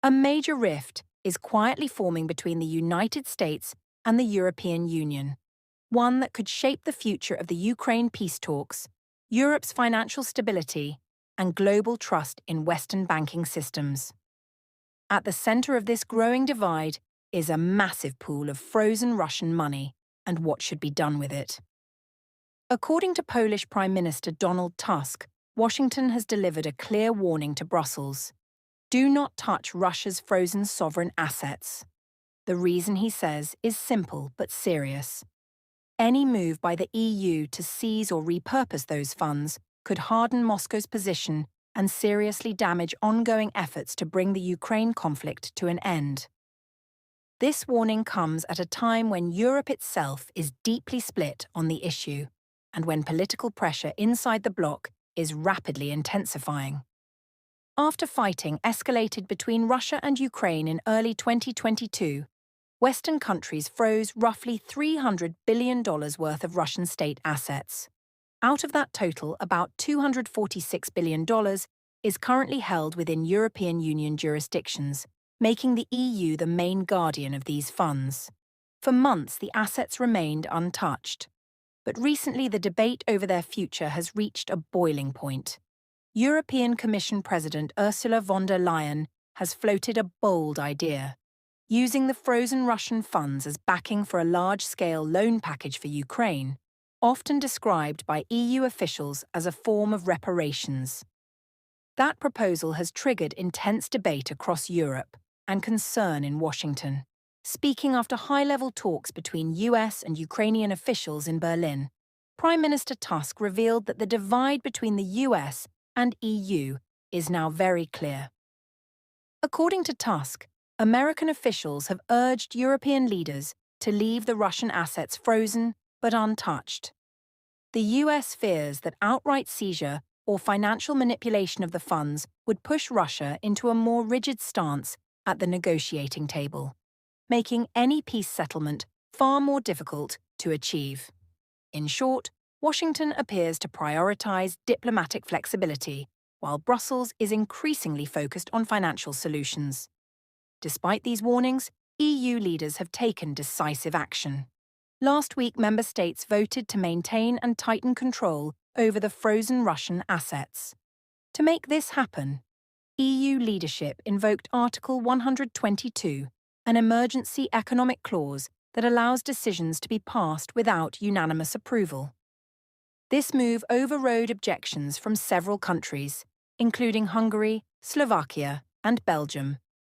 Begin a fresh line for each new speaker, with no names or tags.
A major rift is quietly forming between the United States and the European Union, one that could shape the future of the Ukraine peace talks, Europe's financial stability, and global trust in Western banking systems. At the center of this growing divide is a massive pool of frozen Russian money and what should be done with it. According to Polish Prime Minister Donald Tusk, Washington has delivered a clear warning to Brussels. Do not touch Russia's frozen sovereign assets. The reason, he says, is simple but serious. Any move by the EU to seize or repurpose those funds could harden Moscow's position and seriously damage ongoing efforts to bring the Ukraine conflict to an end. This warning comes at a time when Europe itself is deeply split on the issue, and when political pressure inside the bloc is rapidly intensifying. After fighting escalated between Russia and Ukraine in early 2022, Western countries froze roughly $300 billion worth of Russian state assets. Out of that total, about $246 billion is currently held within European Union jurisdictions, making the EU the main guardian of these funds. For months, the assets remained untouched. But recently, the debate over their future has reached a boiling point. European Commission President Ursula von der Leyen has floated a bold idea, using the frozen Russian funds as backing for a large-scale loan package for Ukraine, often described by EU officials as a form of reparations. That proposal has triggered intense debate across Europe and concern in Washington. Speaking after high-level talks between US and Ukrainian officials in Berlin, Prime Minister Tusk revealed that the divide between the US and EU is now very clear. According to Tusk, American officials have urged European leaders to leave the Russian assets frozen but untouched. The US fears that outright seizure or financial manipulation of the funds would push Russia into a more rigid stance at the negotiating table, making any peace settlement far more difficult to achieve. In short, Washington appears to prioritize diplomatic flexibility, while Brussels is increasingly focused on financial solutions. Despite these warnings, EU leaders have taken decisive action. Last week, member states voted to maintain and tighten control over the frozen Russian assets. To make this happen, EU leadership invoked Article 122, an emergency economic clause that allows decisions to be passed without unanimous approval. This move overrode objections from several countries, including Hungary, Slovakia, and Belgium.